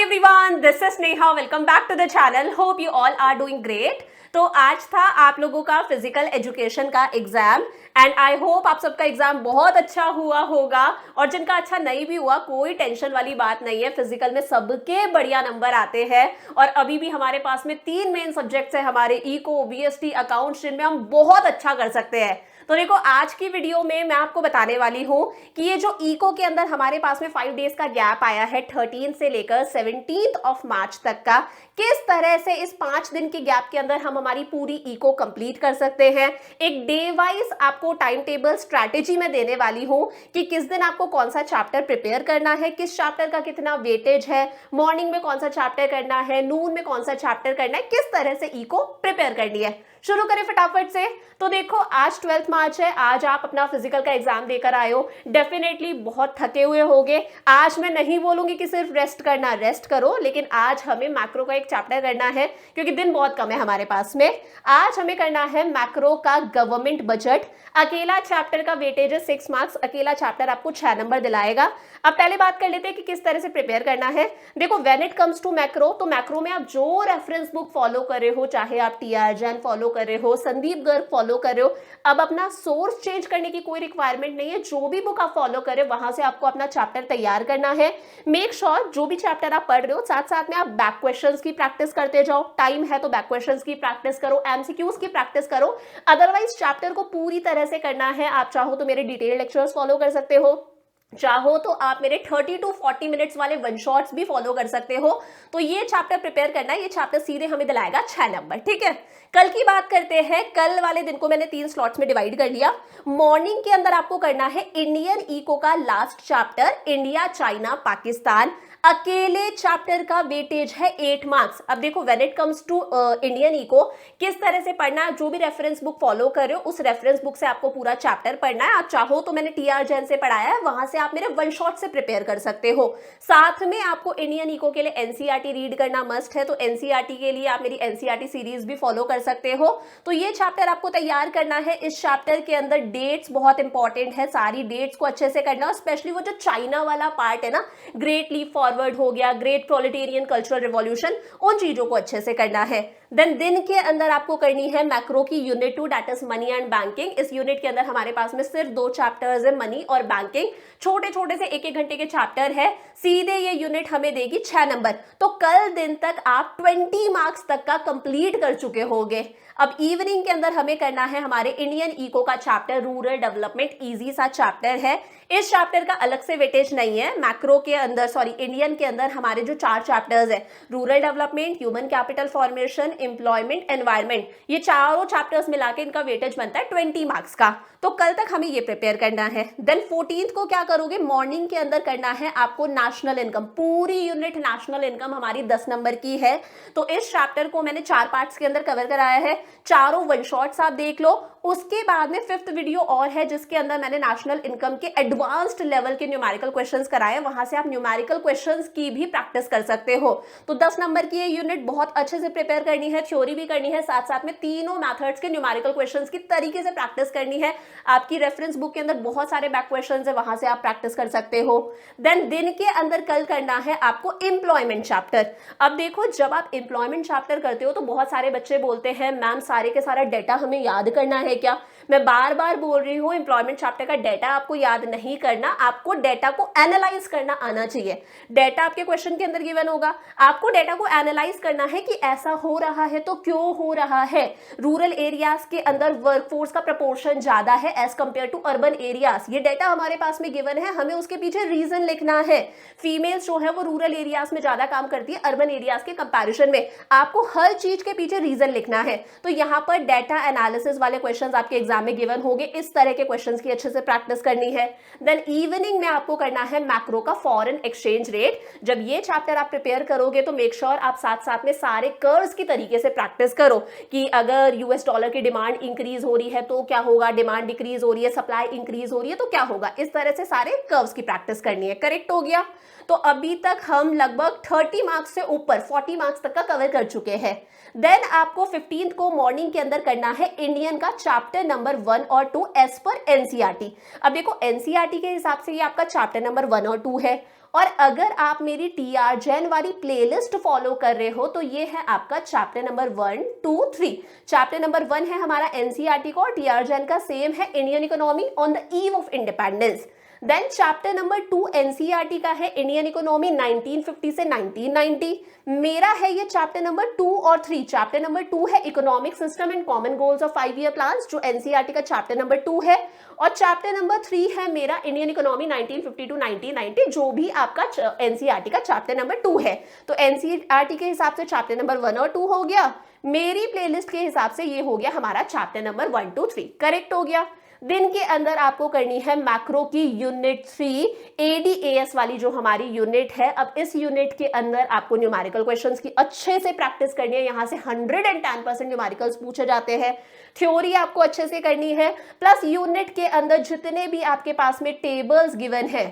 Everyone, this is Neha. Welcome back to the channel. Hope you all are doing great. तो आज था आप लोगों का फिजिकल एजुकेशन का एग्जाम एंड आई होप आप सबका एग्जाम बहुत अच्छा हुआ होगा। और जिनका अच्छा नहीं भी हुआ, कोई टेंशन वाली बात नहीं है। फिजिकल में सबके बढ़िया नंबर आते हैं और अभी भी हमारे पास में 3 मेन सब्जेक्ट्स है हमारे, इको, बीएसटी, अकाउंट्स, जिनमें हम बहुत अच्छा कर सकते हैं। तो देखो, आज की वीडियो में मैं आपको बताने वाली हूं कि ये जो इको के अंदर हमारे पास में 5 डेज का गैप आया है 13 से लेकर 17 ऑफ मार्च तक का, किस तरह से इस 5 दिन के गैप के अंदर हम हमारी पूरी इको कंप्लीट कर सकते हैं। एक डे वाइज आपको टाइम टेबल स्ट्रैटेजी में देने वाली हूं कि किस दिन आपको कौन सा चैप्टर प्रिपेयर करना है, किस चैप्टर का कितना वेटेज है, मॉर्निंग में कौन सा चैप्टर करना है, नून में कौन सा चैप्टर करना है, किस तरह से इको प्रिपेयर करनी है। शुरू करें फटाफट से। तो देखो, आज 12 मार्च है, आज आप अपना फिजिकल का एग्जाम देकर आए हो, डेफिनेटली बहुत थके हुए होगे। आज मैं नहीं बोलूंगी कि सिर्फ रेस्ट करना, रेस्ट करो, लेकिन आज हमें मैक्रो का एक चैप्टर करना है क्योंकि दिन बहुत कम है हमारे पास में। आज हमें करना है मैक्रो का गवर्नमेंट बजट। अकेला चैप्टर का वेटेज है 6 मार्क्स। अकेला चैप्टर आपको 6 नंबर दिलाएगा। अब पहले बात कर लेते हैं कि किस तरह से प्रिपेयर करना है। देखो, when it comes to macro, तो मैक्रो में आप जो रेफरेंस बुक फॉलो कर रहे हो, चाहे आप टीआर जैन फॉलो कर रहे हो, संदीप गर्ग फॉलो कर रहे हो, अब अपना सोर्स चेंज करने की कोई रिक्वायरमेंट नहीं है। जो भी बुक आप फॉलो कर रहे हो वहां से आपको अपना चैप्टर तैयार करना है। मेक श्योर जो भी चैप्टर आप पढ़ रहे हो, साथ साथ में आप बैक क्वेश्चंस की प्रैक्टिस करते जाओ। टाइम है तो बैक क्वेश्चंस की प्रैक्टिस करो, एमसीक्यूज की प्रैक्टिस करो। अदरवाइज चैप्टर को पूरी तरह से करना है। आप चाहो तो मेरे डिटेल लेक्चर्स फॉलो कर सकते हो, चाहो तो आप मेरे 30 to 40 मिनट्स वाले वन शॉट्स भी फॉलो कर सकते हो। तो ये चैप्टर प्रिपेयर करना है। ये चैप्टर सीधे हमें दिलाएगा 6 नंबर। ठीक है, कल की बात करते हैं। कल वाले दिन को मैंने 3 स्लॉट्स में डिवाइड कर लिया। मॉर्निंग के अंदर आपको करना है इंडियन इको का last chapter, India, China, Pakistan. अकेले चैप्टर का वेटेज है 8 मार्क्स। अब देखो, when it comes to Indian eco, किस तरह से पढ़ना है, जो भी रेफरेंस बुक फॉलो कर रहे हो उस रेफरेंस बुक से आपको पूरा चैप्टर पढ़ना है। आप चाहो तो मैंने टीआर जैन से पढ़ाया है, वहां से आप मेरे वन शॉट से प्रिपेयर कर सकते हो। साथ में आपको इंडियन इको के लिए एनसीईआरटी रीड करना मस्ट है, तो एनसीईआरटी के लिए आप मेरी एनसीईआरटी सीरीज भी फॉलो कर सकते हो। तो ये चैप्टर आपको तैयार करना है। इस चैप्टर के अंदर डेट्स बहुत इंपॉर्टेंट है, सारी डेट्स को अच्छे से करना, स्पेशली वो जो चाइना वाला पार्ट है ना, ग्रेट लीप फॉरवर्ड हो गया, ग्रेट प्रोलेटेरियन कल्चरल रिवॉल्यूशन, उन चीजों को अच्छे से करना है। देन दिन के अंदर आपको करनी है मैक्रो की unit 2, that is money and banking. इस यूनिट के अंदर हमारे पास में सिर्फ 2 चैप्टर्स है, मनी और बैंकिंग। छोटे छोटे से 1-1 घंटे के चैप्टर है। सीधे ये यूनिट हमें देगी 6 नंबर। तो कल दिन तक आप 20 मार्क्स तक का कंप्लीट कर चुके होंगे। अब इवनिंग के अंदर हमें करना है हमारे इंडियन इको का चैप्टर, रूरल डेवलपमेंट, इजी सा चैप्टर है। इस चैप्टर का अलग से वेटेज नहीं है। मैक्रो के अंदर, सॉरी, इंडियन के अंदर हमारे जो 4 चैप्टर्स है, rural development, human capital formation, employment, environment, ये चारों चैप्टर्स मिला के इनका वेटेज बनता है 20 मार्क्स का। तो कल तक हमें ये प्रिपेयर करना है। देन 14th को क्या करोगे, मॉर्निंग के अंदर करना है आपको नेशनल इनकम। पूरी यूनिट नेशनल इनकम हमारी 10 नंबर की है। तो इस चैप्टर को मैंने 4 पार्ट्स के अंदर कवर कराया है। चारों वन शॉट्स आप देख लो। उसके बाद में 5th वीडियो और है जिसके अंदर मैंने नेशनल इनकम के एडवांस्ड लेवल के न्यूमेरिकल क्वेश्चंस कराए। वहां से आप न्यूमेरिकल क्वेश्चंस की भी प्रैक्टिस कर सकते हो। तो 10 नंबर की ये यूनिट बहुत अच्छे से प्रिपेयर करनी है, थ्योरी भी करनी है, साथ साथ में तीनों मेथड्स के न्यूमेरिकल क्वेश्चंस की तरीके से प्रैक्टिस करनी है। आपकी रेफरेंस बुक के अंदर बहुत सारे बैक क्वेश्चंस है, वहां से आप प्रैक्टिस कर सकते हो। देन दिन के अंदर कल करना है आपको एम्प्लॉयमेंट चैप्टर। अब देखो, जब आप एम्प्लॉयमेंट चैप्टर करते हो तो बहुत सारे बच्चे बोलते हैं मैम सारे के सारा डेटा हमें याद करना है क्या। मैं बार बार बोल रही हूँ, एम्प्लॉयमेंट चैप्टर का डेटा आपको याद नहीं करना, आपको डेटा को एनालाइज करना आना चाहिए। डेटा आपके क्वेश्चन के अंदर गिवन होगा, आपको डेटा को एनालाइज करना है कि ऐसा हो रहा है तो क्यों हो रहा है। रूरल एरियाज के अंदर वर्कफोर्स का प्रपोर्शन ज्यादा है as compare to urban areas. ये डेटा हमारे पास में गिवन है, हमें उसके पीछे रीजन लिखना है। फीमेल्स जो है वो रूरल एरियाज में ज्यादा काम करती है अर्बन एरियाज के कंपैरिजन में। आपको हर चीज के पीछे रीजन लिखना है। तो यहाँ पर डेटा एनालिसिस वाले क्वेश्चंस आपके एग्जाम में गिवन होंगे। इस तरह के क्वेश्चंस की अच्छे से प्रैक्टिस करनी है। देन इवनिंग में आपको करना है मैक्रो का फॉरेन एक्सचेंज रेट। जब ये चैप्टर आप प्रिपेयर करोगे तो मेक श्योर आप साथ साथ में सारे कर्व्स की तरीके से प्रैक्टिस करो कि अगर यूएस डॉलर की डिमांड इंक्रीज हो रही है तो क्या होगा, डिमांड डिक्रीज हो रही है, सप्लाई इंक्रीज हो रही है तो क्या होगा। इस तरह से सारे कर्व्स की प्रैक्टिस करनी है। करेक्ट हो गया। तो अभी तक हम लगभग 30 मार्क्स से ऊपर 40 मार्क्स तक का कवर कर चुके हैं। देन आपको 15th को मॉर्निंग के अंदर करना है इंडियन का चैप्टर नंबर 1 और 2 एज पर एनसीईआरटी। अब देखो, एनसीईआरटी एनसीईआरटी के हिसाब से ये आपका चैप्टर नंबर 1 और 2 है। और अगर आप मेरी टीआर जैन वाली प्लेलिस्ट फॉलो कर रहे हो तो ये है आपका चैप्टर नंबर 1, 2, 3। चैप्टर नंबर 1 है हमारा एनसीईआरटी का और टीआर जैन का सेम है, Indian economy on the eve of independence. Then chapter number 2 NCERT का है इंडियन इकोनॉमी 1950 से 1990। मेरा है ये चैप्टर नंबर 2 और 3। चैप्टर नंबर 2 है economic system and common goals of 5 year plans, जो एनसीईआरटी का चैप्टर नंबर 2 है। और चैप्टर नंबर 3 है मेरा इंडियन इकोनॉमी 1950 टू 1990, जो भी आपका एनसीईआरटी का चैप्टर नंबर 2 है। तो एनसीईआरटी के हिसाब से चैप्टर नंबर 1 और 2 हो गया, मेरी प्लेलिस्ट के हिसाब से ये हो गया हमारा चैप्टर नंबर 1, 2, 3। करेक्ट हो गया। दिन के अंदर आपको करनी है मैक्रो की यूनिट 3 एडीएएस वाली जो हमारी यूनिट है। अब इस यूनिट के अंदर आपको न्यूमेरिकल क्वेश्चंस की अच्छे से प्रैक्टिस करनी है। यहां से 110% न्यूमेरिकल्स पूछे जाते हैं। थ्योरी आपको अच्छे से करनी है, प्लस यूनिट के अंदर जितने भी आपके पास में टेबल्स गिवन है,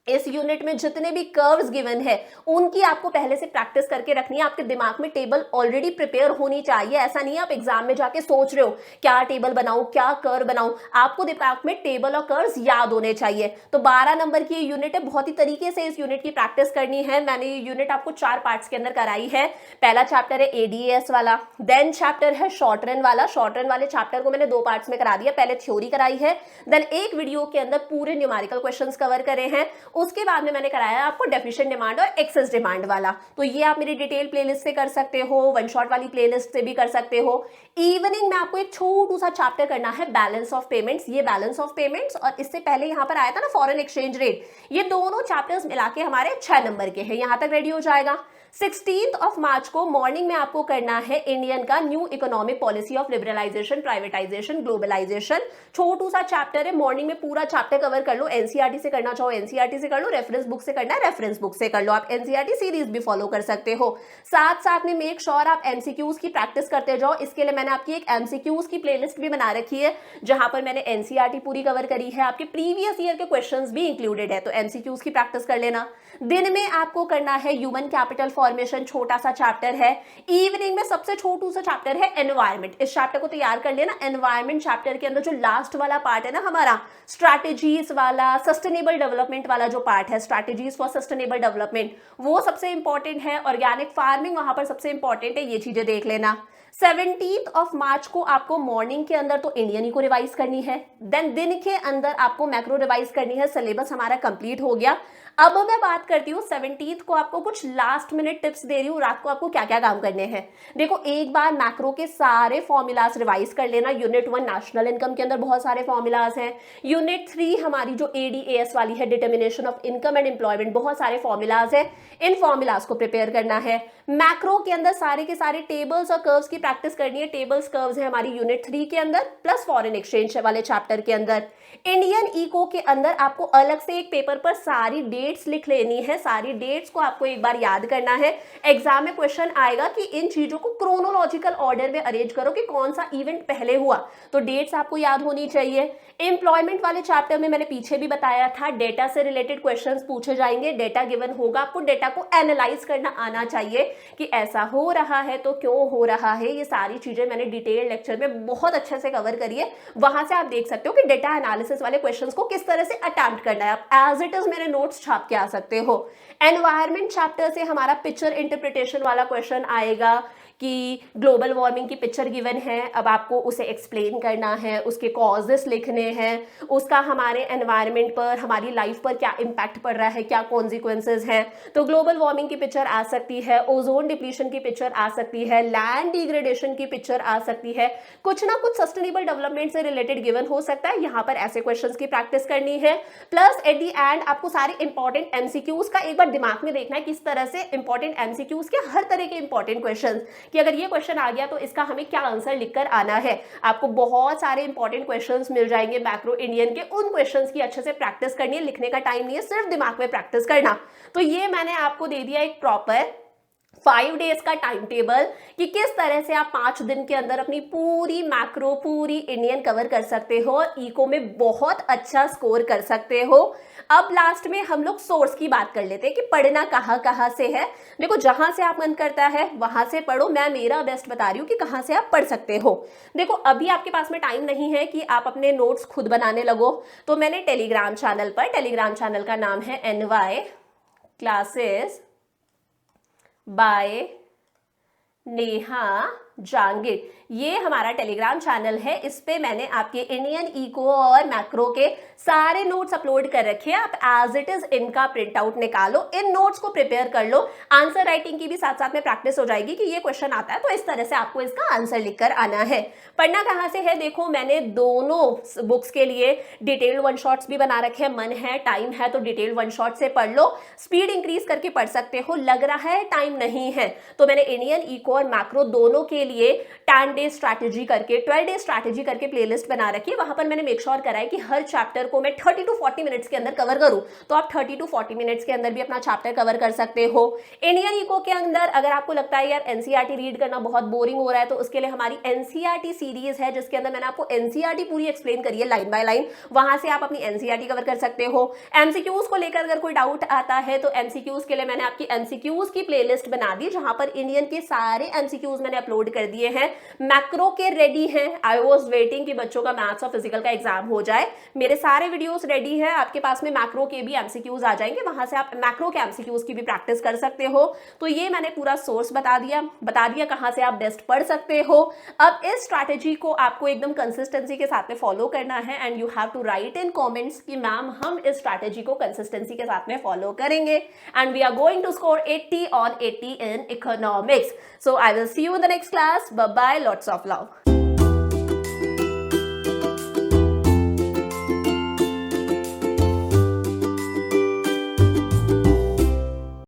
इस यूनिट में जितने भी कर्व्स गिवन है उनकी आपको पहले से प्रैक्टिस करके रखनी है। आपके दिमाग में टेबल ऑलरेडी प्रिपेयर होनी चाहिए। ऐसा नहीं है आप एग्जाम में जाके सोच रहे हो क्या टेबल बनाऊं, क्या कर्व बनाऊं। आपको दिमाग में टेबल और कर्व्स याद होने चाहिए। तो 12 नंबर की यूनिट है, बहुत ही तरीके से इस यूनिट की प्रैक्टिस करनी है। मैंने ये यूनिट आपको 4 पार्ट्स के अंदर कराई है। पहला चैप्टर है एडीएस वाला, देन चैप्टर है शॉर्ट रन वाला। शॉर्ट रन वाले चैप्टर को मैंने 2 पार्ट्स में करा दिया। पहले थ्योरी कराई है, देन एक वीडियो के अंदर पूरे न्यूमेरिकल क्वेश्चंस कवर करे हैं। उसके बाद में मैंने कराया आपको डेफिशिएंट डिमांड और एक्सेस डिमांड वाला। तो ये आप मेरी डिटेल प्लेलिस्ट से कर सकते हो, वन शॉट वाली प्लेलिस्ट से भी कर सकते हो। इवनिंग में आपको एक छोटू सा चैप्टर करना है बैलेंस ऑफ पेमेंट्स। ये बैलेंस ऑफ पेमेंट्स और इससे पहले यहां पर आया था ना फॉरेन एक्सचेंज रेट, ये दोनों चैप्टर्स मिला के हमारे 6 नंबर के हैं। यहां तक रेडी हो जाएगा। 16 मार्च को मॉर्निंग में आपको करना है इंडियन का new economic policy of liberalisation, privatisation, globalisation. छोटू सा चैप्टर है, मॉर्निंग में पूरा चैप्टर कवर कर लो। एनसीईआरटी से करना चाहो एनसीईआरटी से कर लो, रेफरेंस बुक से करना है रेफरेंस बुक से कर लो। आप एनसीईआरटी सीरीज भी फॉलो कर सकते हो। साथ साथ में मेक श्योर आप एमसीक्यूज की प्रैक्टिस करते जाओ। इसके लिए मैंने आपकी एक एमसीक्यूज की प्लेलिस्ट भी बना रखी है, जहां पर मैंने एनसीईआरटी पूरी कवर करी है, आपके प्रीवियस ईयर के क्वेश्चंस भी इंक्लूडेड है। तो एमसीक्यूज की प्रैक्टिस कर लेना। दिन में आपको करना है ह्यूमन कैपिटल फॉर्मेशन, छोटा सा चैप्टर है। इवनिंग में सबसे छोटू सा चैप्टर है एनवायरमेंट। इस चैप्टर को तैयार कर लेना। एनवायरमेंट चैप्टर के अंदर जो लास्ट वाला पार्ट है ना हमारा, स्ट्रैटेजीज वाला, सस्टेनेबल डेवलपमेंट वाला जो पार्ट है, स्ट्रैटेजीज फॉर सस्टेनेबल डेवलपमेंट, वो सबसे इंपॉर्टेंट है। ऑर्गेनिक फार्मिंग वहां पर सबसे इंपॉर्टेंट है, ये चीजें देख लेना। 17 मार्च को आपको मॉर्निंग के अंदर तो इंडियन को रिवाइज करनी है, देन दिन के अंदर आपको मैक्रो रिवाइज करनी है। सिलेबस हमारा कंप्लीट हो गया। अब मैं बात करती हूँ 17 को आपको कुछ लास्ट मिनट टिप्स दे रही हूँ, रात को आपको क्या क्या काम करने हैं। देखो, एक बार मैक्रो के सारे फॉर्मूलाज रिवाइज कर लेना। यूनिट 1 नेशनल इनकम के अंदर बहुत सारे फॉर्मूलाज हैं। यूनिट 3 हमारी जो एडीएएस वाली है, determination of income and employment, बहुत सारे फॉर्मूलाज हैं। इन फॉर्मूलाज को प्रिपेयर करना है। मैक्रो के अंदर सारे के सारे टेबल्स और कर्व्स की प्रैक्टिस करनी है। टेबल्स कर्व्स है हमारी यूनिट 3 के अंदर, प्लस फॉरेन एक्सचेंज वाले चैप्टर के अंदर। इंडियन इको के अंदर आपको अलग से एक पेपर पर सारी डेट्स लिख लेनी है। सारी डेट्स को आपको एक बार याद करना है। एग्जाम में क्वेश्चन आएगा कि इन चीजों को क्रोनोलॉजिकल ऑर्डर में अरेंज करो कि कौन सा इवेंट पहले हुआ, तो डेट्स आपको याद होनी चाहिए। एम्प्लॉयमेंट वाले चैप्टर में मैंने पीछे भी बताया था, डेटा से रिलेटेड क्वेश्चंस पूछे जाएंगे। डेटा गिवन होगा, आपको डेटा को एनालाइज करना आना चाहिए कि ऐसा हो रहा है तो क्यों हो रहा है। ये सारी चीजें मैंने डिटेल लेक्चर में बहुत अच्छे से कवर करी है। वहां से आप देख सकते हो कि डेटा एनालिसिस वाले क्वेश्चंस को किस तरह से अटेम्प्ट करना है। आप एज इट इज मेरे नोट्स छाप के आ सकते हो। एनवायरमेंट चैप्टर से हमारा पिक्चर इंटरप्रिटेशन वाला क्वेश्चन आएगा कि ग्लोबल वार्मिंग की पिक्चर गिवन है, अब आपको उसे एक्सप्लेन करना है, उसके कॉजेस लिखने हैं, उसका हमारे एनवायरनमेंट पर, हमारी लाइफ पर क्या इम्पैक्ट पड़ रहा है, क्या कॉन्सिक्वेंसेज हैं। तो ग्लोबल वार्मिंग की पिक्चर आ सकती है, ओजोन डिप्लीशन की पिक्चर आ सकती है, लैंड डिग्रेडेशन की पिक्चर आ सकती है, कुछ ना कुछ सस्टेनेबल डेवलपमेंट से रिलेटेड गिवन हो सकता है। यहाँ पर ऐसे क्वेश्चंस की प्रैक्टिस करनी है। प्लस एट दी एंड आपको सारे इंपॉर्टेंट एमसीक्यूज का एक बार दिमाग में देखना है, किस तरह से इंपॉर्टेंट एमसीक्यूज के हर तरह के इंपॉर्टेंट क्वेश्चन, कि अगर ये क्वेश्चन आ गया तो इसका हमें क्या आंसर लिखकर आना है। आपको बहुत सारे इंपॉर्टेंट क्वेश्चंस मिल जाएंगे मैक्रो इंडियन के। उन क्वेश्चंस की अच्छे से प्रैक्टिस करनी है, लिखने का टाइम नहीं है, सिर्फ दिमाग में प्रैक्टिस करना। तो ये मैंने आपको दे दिया एक प्रॉपर 5 डेज का टाइम टेबल कि किस तरह से आप 5 दिन के अंदर अपनी पूरी मैक्रो, पूरी इंडियन कवर कर सकते हो, इको में बहुत अच्छा स्कोर कर सकते हो। अब लास्ट में हम लोग सोर्स की बात कर लेते हैं कि पढ़ना कहाँ कहाँ से है। देखो, जहां से आप मन करता है वहां से पढ़ो, मैं मेरा बेस्ट बता रही हूँ कि कहाँ से आप पढ़ सकते हो। देखो, अभी आपके पास में टाइम नहीं है कि आप अपने नोट्स खुद बनाने लगो, तो मैंने टेलीग्राम चैनल का नाम है NY classes bye Neha Jangir, ये हमारा टेलीग्राम चैनल है। इस पे मैंने आपके इंडियन इको और मैक्रो के सारे नोट्स अपलोड कर रखे हैं। आप एज इट इज इनका प्रिंट आउट निकालो, इन नोट्स को प्रिपेयर कर लो। आंसर राइटिंग की भी साथ साथ में प्रैक्टिस हो जाएगी कि ये क्वेश्चन आता है तो इस तरह से आपको इसका आंसर लिखकर आना है। पढ़ना कहाँ से है, देखो मैंने दोनों बुक्स के लिए डिटेल्ड वन शॉट्स भी बना रखे हैं। मन है, टाइम है तो डिटेल्ड वन शॉट से पढ़ लो, स्पीड इंक्रीज करके पढ़ सकते हो। लग रहा है टाइम नहीं है तो मैंने इंडियन इको और मैक्रो दोनों के लिए 10 डे स्ट्रैटेजी करके 12 डे स्ट्रैटेजी करके प्लेलिस्ट बना रखी है। वहां पर मैंने मेक श्योर करा है कि हर चैप्टर को मैं 30 टू 40 मिनट्स के अंदर कवर करूं, तो आप 30 टू 40 मिनट्स के अंदर भी अपना चैप्टर कवर कर सकते हो। इंडियन इको के अंदर अगर आपको लगता है यार एनसीईआरटी रीड करना बहुत बोरिंग हो रहा है, तो उसके लिए हमारी एनसीईआरटी सीरीज है जिसके अंदर मैंने आपको एनसीईआरटी पूरी एक्सप्लेन करी है लाइन बाय लाइन, वहां से आप अपनी एनसीईआरटी कवर कर सकते हो। एमसीक्यूज को लेकर अगर कोई डाउट आता है तो एमसीक्यूज के लिए मैंने आपकी एमसीक्यूज की प्लेलिस्ट बना दी, जहां पर इंडियन के सारे एमसीक्यूज मैंने अपलोड कर दिए हैं। मैक्रो के रेडी हैं, आई वाज वेटिंग कि बच्चों का मैथ्स और फिजिकल का एग्जाम हो जाए। मेरे सारे वीडियोस रेडी है, आपके पास में मैक्रो के भी एमसीक्यूज आ जाएंगे, वहां से आप मैक्रो के एमसीक्यूज की भी प्रैक्टिस कर सकते हो। तो ये मैंने पूरा सोर्स बता दिया कहां से आप बेस्ट पढ़ सकते हो। अब इस स्ट्रैटेजी को आपको एकदम कंसिस्टेंसी के साथ में फॉलो करना है and you have to write in comments कि मैम हम इस स्ट्रैटेजी को कंसिस्टेंसी के साथ में फॉलो करेंगे and we are going to score 80 on 80 in economics. So I will see you in the next class. Bye bye, lots of love.